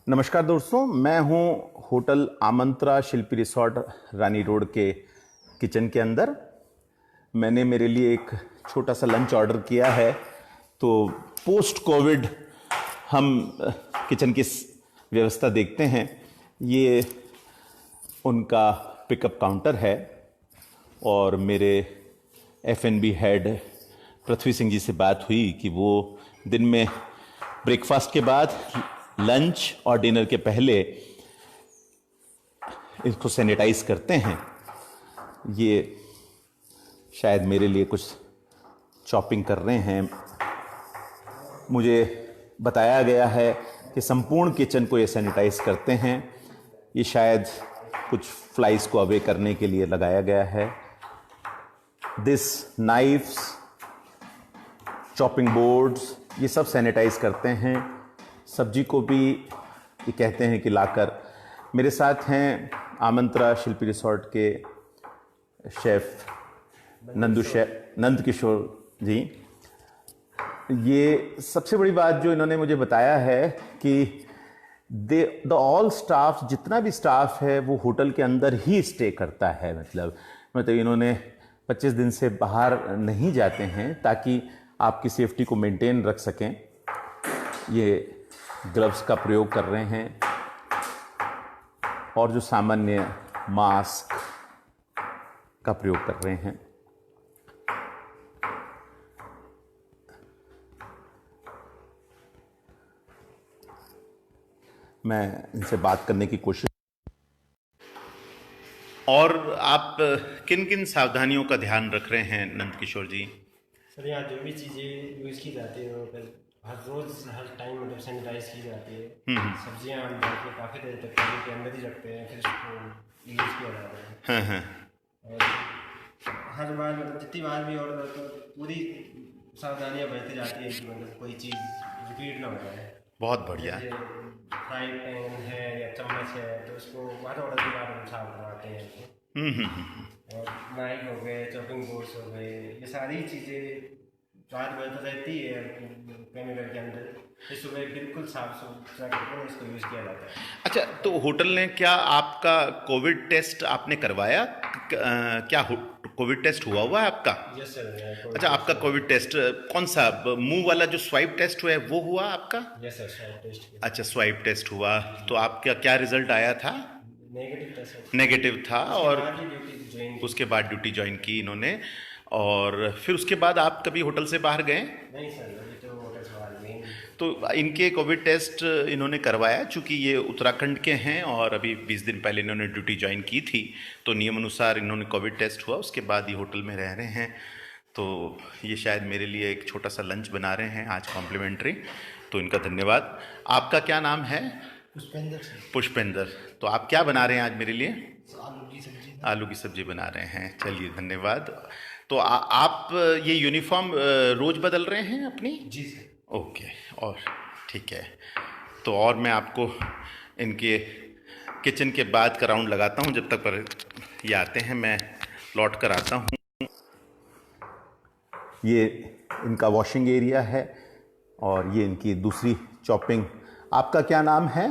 नमस्कार दोस्तों, मैं हूं होटल आमंत्रा शिल्पी रिसॉर्ट रानी रोड के किचन के अंदर। मैंने मेरे लिए एक छोटा सा लंच ऑर्डर किया है। तो पोस्ट कोविड हम किचन की व्यवस्था देखते हैं। ये उनका पिकअप काउंटर है और मेरे F&B हेड पृथ्वी सिंह जी से बात हुई कि वो दिन में ब्रेकफास्ट के बाद, लंच और डिनर के पहले इसको सैनिटाइज करते हैं। ये शायद मेरे लिए कुछ चॉपिंग कर रहे हैं। मुझे बताया गया है कि संपूर्ण किचन को ये सैनिटाइज करते हैं। ये शायद कुछ फ्लाइज को अवे करने के लिए लगाया गया है। दिस नाइफ्स, चॉपिंग बोर्ड्स, ये सब सैनिटाइज करते हैं। सब्जी को भी ये कहते हैं कि लाकर। मेरे साथ हैं आमंत्रा शिल्पी रिसॉर्ट के शेफ नंद किशोर जी। ये सबसे बड़ी बात जो इन्होंने मुझे बताया है कि द ऑल स्टाफ, जितना भी स्टाफ है वो होटल के अंदर ही स्टे करता है। मतलब इन्होंने 25 दिन से बाहर नहीं जाते हैं ताकि आपकी सेफ्टी को मेंटेन रख सकें। ये ग्लव्स का प्रयोग कर रहे हैं और जो सामान्य मास्क का प्रयोग कर रहे हैं। मैं इनसे बात करने की कोशिश। और आप किन किन सावधानियों का ध्यान रख रहे हैं नंद किशोर जी? सर, यहाँ जो भी चीज़ें यूज़ की जाती है वो हर रोज़ हर टाइम मतलब सैनिटाइज की जाती है। सब्जियाँ हम घर पे काफ़ी देर तक पानी के अंदर ही रखते हैं, फिर उसको यूज़ किया जाता है। हाँ। और हर बार मतलब जितनी बार भी ऑर्डर तो पूरी सावधानियाँ बरती जाती है कि मतलब कोई चीज़ रिपीट ना हो जाए। बहुत बढ़िया। जैसे फ्राई पैन है या चम्मच है तो उसको हर ऑर्डर के बाद हम साफ करवाते हैं। और नाइफ हो गए, चॉपिंग बोर्ड्स हो गए, ये सारी चीज़ें रात भर तो रहती है कैमरे के अंदर। इस सुबह बिल्कुल साफ सुथरा करके इसको यूज़ किया जाता है। अच्छा, तो होटल ने क्या आपका कोविड टेस्ट आपने करवाया? क्या कोविड टेस्ट हुआ है आपका? Yes sir. अच्छा, आपका कोविड टेस्ट कौन सा, मुंह वाला जो स्वाइप टेस्ट हुआ है वो हुआ आपका? Yes sir, swab test. अच्छा, स्वाइप टेस्ट हुआ। तो आपका क्या रिजल्ट आया था? नेगेटिव था सर। नेगेटिव था। उसके और बाद ही ड्यूटी ज्वाइन की। उसके बाद ड्यूटी ज्वाइन की इन्होंने। और फिर उसके बाद आप कभी होटल से बाहर गए? नहीं सर, अभी तो होटल से बाहर नहीं। तो इनके कोविड टेस्ट इन्होंने करवाया, चूँकि ये उत्तराखंड के हैं और अभी 20 दिन पहले इन्होंने ड्यूटी ज्वाइन की थी, तो नियम अनुसार इन्होंने कोविड टेस्ट हुआ, उसके बाद ये होटल में रह रहे हैं। तो ये शायद मेरे लिए एक छोटा सा लंच बना रहे हैं आज कॉम्प्लीमेंट्री, तो इनका धन्यवाद। आपका क्या नाम है? पुष्पेंद्र सर। पुष्पेंद्र। तो आप क्या बना रहे हैं आज मेरे लिए? आलू की सब्जी। आलू की सब्जी बना रहे हैं, चलिए धन्यवाद। तो आप ये यूनिफॉर्म रोज़ बदल रहे हैं अपनी? जी सर। ओके, और ठीक है। तो और मैं आपको इनके किचन के बाद का राउंड लगाता हूँ, जब तक पर ये आते हैं मैं लौट कर आता हूँ। ये इनका वॉशिंग एरिया है और ये इनकी दूसरी चॉपिंग। आपका क्या नाम है?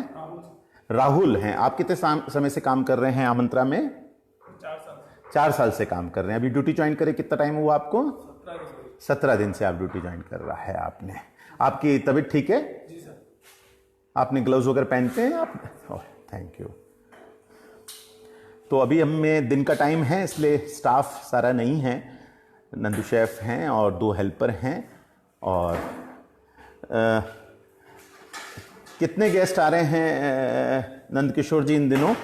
राहुल हैं। आप कितने समय से काम कर रहे हैं आमंत्रा में? 4 साल से काम कर रहे हैं। अभी ड्यूटी ज्वाइन करे कितना टाइम हुआ आपको? 17 दिन से आप ड्यूटी ज्वाइन कर रहा है आपने। आपकी तबीयत ठीक है? जी सर। आपने ग्लव्स वगैरह पहनते हैं आप? ओह, थैंक यू। तो अभी हमें दिन का टाइम है, इसलिए स्टाफ सारा नहीं है। नंदू शेफ हैं और 2 हेल्पर हैं। और कितने गेस्ट आ रहे हैं नंद किशोर जी इन दिनों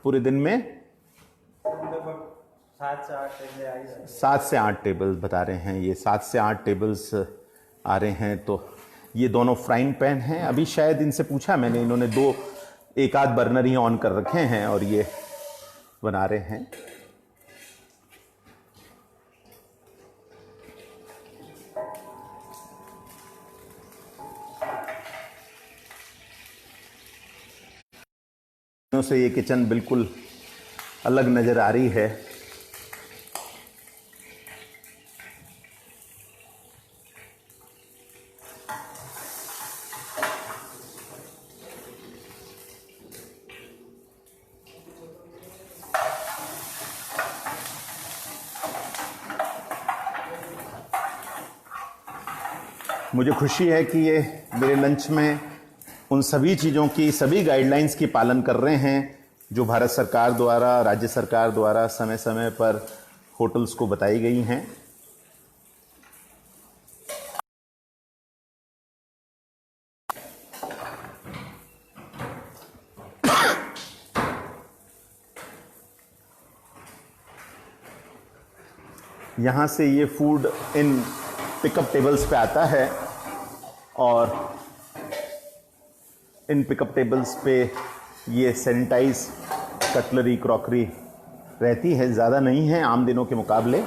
पूरे दिन में? लगभग 7 से 8 टेबलें आई सर। 7 से 8 टेबल्स बता रहे हैं। ये 7 से 8 टेबल्स आ रहे हैं। तो ये दोनों फ्राइंग पैन हैं। अभी शायद इनसे पूछा मैंने, इन्होंने 2 एक आध बर्नर ही ऑन कर रखे हैं और ये बना रहे हैं। से ये किचन बिल्कुल अलग नज़र आ रही है। मुझे खुशी है कि ये मेरे लंच में उन सभी चीज़ों की, सभी गाइडलाइंस की पालन कर रहे हैं जो भारत सरकार द्वारा, राज्य सरकार द्वारा समय समय पर होटल्स को बताई गई हैं। यहाँ से ये फूड इन पिकअप टेबल्स पे आता है और इन पिकअप टेबल्स पे ये सैनिटाइज कटलरी, क्रॉकरी रहती है, ज़्यादा नहीं है आम दिनों के मुकाबले,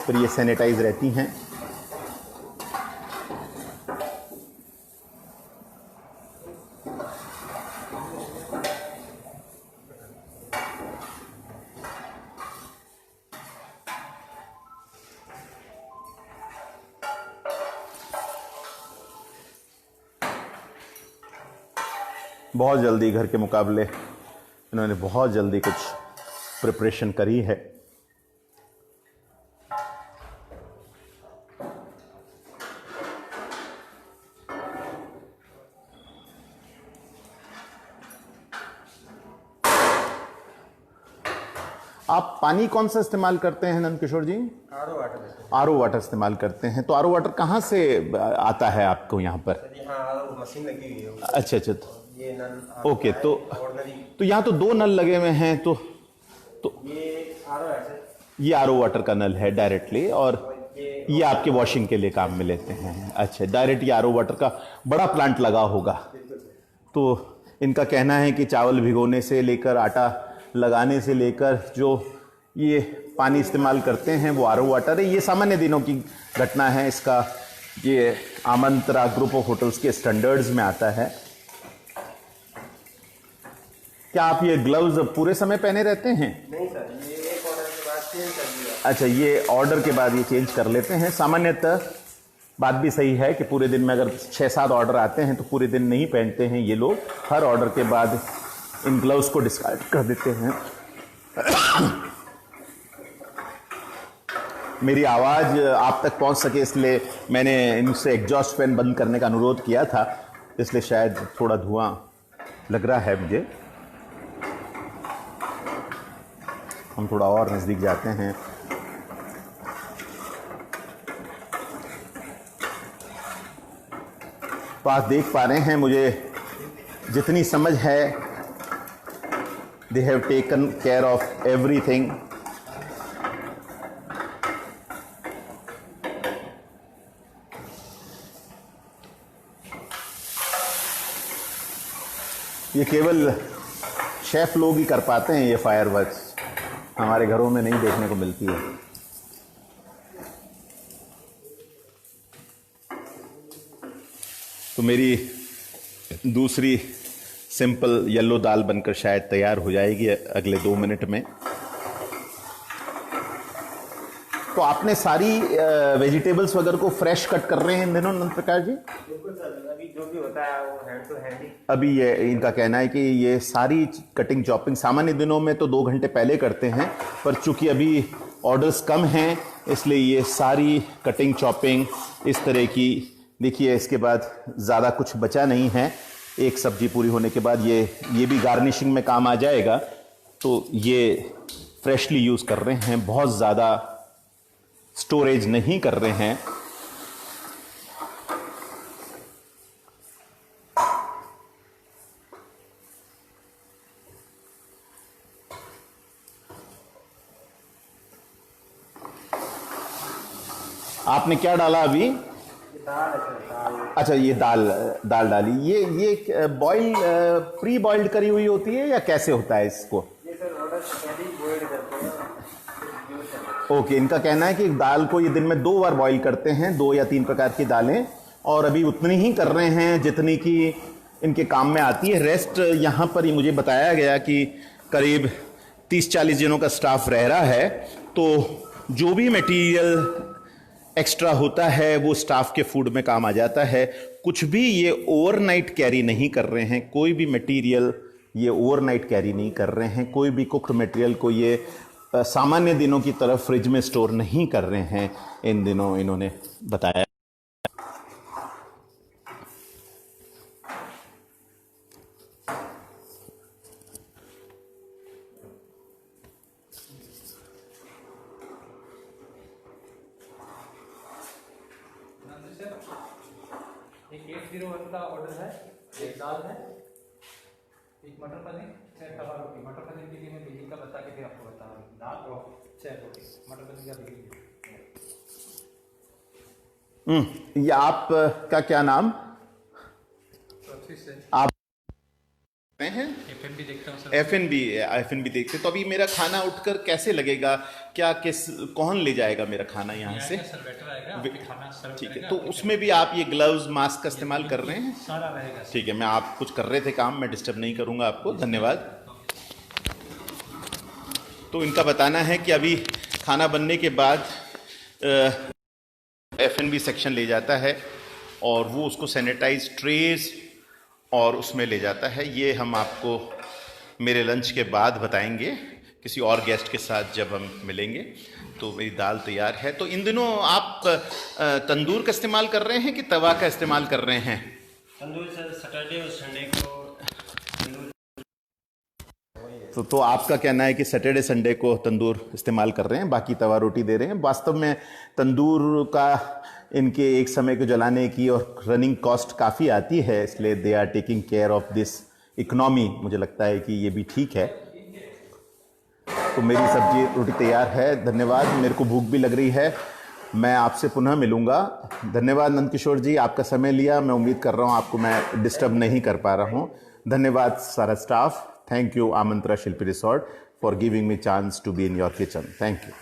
पर ये सैनिटाइज रहती हैं। बहुत जल्दी, घर के मुकाबले इन्होंने बहुत जल्दी कुछ प्रिपरेशन करी है। आप पानी कौन सा इस्तेमाल करते हैं Nand Kishore ji? RO water. RO water इस्तेमाल करते हैं। तो आरओ वाटर कहाँ से आता है आपको यहाँ पर? यहाँ आरओ मशीन लगी हुई है। अच्छा अच्छा, तो ये नल ओके, तो यहाँ तो 2 नल लगे हुए हैं। तो ये आरओ है सर, ये आरओ वाटर का नल है डायरेक्टली, और ये आपके वॉशिंग के लिए काम में लेते हैं। अच्छा, डायरेक्ट ये आरओ वाटर का बड़ा प्लांट लगा होगा। तो इनका कहना है कि चावल भिगोने से लेकर, आटा लगाने से लेकर, जो ये पानी इस्तेमाल करते हैं वो आरओ वाटर है। ये सामान्य दिनों की घटना है। इसका ये आमंत्रा ग्रुप ऑफ होटल्स के स्टैंडर्ड्स में आता है। क्या आप ये ग्लव्स पूरे समय पहने रहते हैं? नहीं सर, ये एक ऑर्डर के बाद चेंज कर दिया। अच्छा, ये ऑर्डर के बाद ये चेंज कर लेते हैं। सामान्यतः बात भी सही है कि पूरे दिन में अगर 6-7 ऑर्डर आते हैं तो पूरे दिन नहीं पहनते हैं ये लोग। हर ऑर्डर के बाद इन ग्लव्स को डिस्कार्ड कर देते हैं। मेरी आवाज़ आप तक पहुंच सके इसलिए मैंने इनसे एग्जॉस्ट फैन बंद करने का अनुरोध किया था, इसलिए शायद थोड़ा धुआं लग रहा है मुझे। हम थोड़ा और नज़दीक जाते हैं। तो आप देख पा रहे हैं, मुझे जितनी समझ है, they have taken care of everything. ये केवल शेफ लोग ही कर पाते हैं ये फायरवर्क्स, हमारे घरों में नहीं देखने को मिलती है। तो मेरी दूसरी सिंपल येलो दाल बनकर शायद तैयार हो जाएगी अगले 2 मिनट में। तो आपने सारी वेजिटेबल्स वगैरह को फ्रेश कट कर रहे हैं इन दिनों नंद प्रकाश जी? बिल्कुल सर, अभी जो भी होता है वो हैंड टू हैंड ही। अभी ये इनका कहना है कि ये सारी कटिंग चॉपिंग सामान्य दिनों में तो 2 घंटे पहले करते हैं, पर चूंकि अभी ऑर्डर्स कम हैं इसलिए ये सारी कटिंग चॉपिंग इस तरह की, देखिए इसके बाद ज़्यादा कुछ बचा नहीं है। एक सब्जी पूरी होने के बाद ये भी गार्निशिंग में काम आ जाएगा। तो ये फ्रेशली यूज़ कर रहे हैं, बहुत ज़्यादा स्टोरेज नहीं कर रहे हैं। आपने क्या डाला अभी? दाल है सर, दाल। अच्छा, ये दाल डाली। ये बॉईल, प्री बॉइल्ड करी हुई होती है या कैसे होता है इसको? ये सर ऑर्डर से पहले ही बॉइल्ड करते हैं। ओके, इनका कहना है कि दाल को ये दिन में 2 बार बॉईल करते हैं, 2 या 3 प्रकार की दालें, और अभी उतनी ही कर रहे हैं जितनी की इनके काम में आती है। रेस्ट यहाँ पर ही मुझे बताया गया कि करीब 30-40 जनों का स्टाफ रह रहा है। तो जो भी मटेरियल एक्स्ट्रा होता है वो स्टाफ के फूड में काम आ जाता है। कुछ भी ये ओवरनाइट कैरी नहीं कर रहे हैं, कोई भी मटेरियल ये ओवरनाइट कैरी नहीं कर रहे हैं। कोई भी कुक्ड मटेरियल को ये सामान्य दिनों की तरफ फ्रिज में स्टोर नहीं कर रहे हैं इन दिनों, इन्होंने बताया। एक 801 का ऑर्डर है, एक दाल है, एक मटर पनीर, 6 तवा रोटी। मटर पनीर के लिए मैं बिलिंग का बता के फिर आपको बता रहा हूँ। दाल और 6 रोटी, मटर पनीर का बिलिंग। ये आपका क्या नाम? आप हैं एफएनबी देखता हूँ सर। एफएनबी देखते। तो अभी मेरा खाना उठकर कैसे लगेगा? क्या कौन ले जाएगा मेरा खाना यहाँ से? सर वेटर आएगा, आपके खाना सर्व ठीक है, करेगा। तो उसमें भी आप ये ग्लव्स मास्क का इस्तेमाल कर रहे हैं? सारा रहेगा। ठीक है, मैं आप कुछ कर रहे थे काम, मैं डिस्टर्ब नहीं करूंगा आपको, धन्यवाद। तो इनका बताना है कि अभी खाना बनने के बाद एफएनबी सेक्शन ले जाता है और वो उसको सैनिटाइज ट्रेज और उसमें ले जाता है। ये हम आपको मेरे लंच के बाद बताएंगे किसी और गेस्ट के साथ जब हम मिलेंगे। तो मेरी दाल तैयार है। तो इन दिनों आप तंदूर का इस्तेमाल कर रहे हैं कि तवा का इस्तेमाल कर रहे हैं? तंदूर सर सैटरडे और संडे को तंदूर। तो आपका कहना है कि सैटरडे संडे को तंदूर इस्तेमाल कर रहे हैं, बाकी तवा रोटी दे रहे हैं। वास्तव में तंदूर का इनके एक समय को जलाने की और रनिंग कॉस्ट काफ़ी आती है, इसलिए they are taking care of this economy. मुझे लगता है कि ये भी ठीक है। तो मेरी सब्जी रोटी तैयार है, धन्यवाद। मेरे को भूख भी लग रही है, मैं आपसे पुनः मिलूंगा। धन्यवाद नंद किशोर जी, आपका समय लिया। मैं उम्मीद कर रहा हूँ आपको मैं डिस्टर्ब नहीं कर पा रहा हूँ। धन्यवाद सारा staff. Thank you Amantra Shilpi resort for giving me chance to be in your kitchen. Thank you.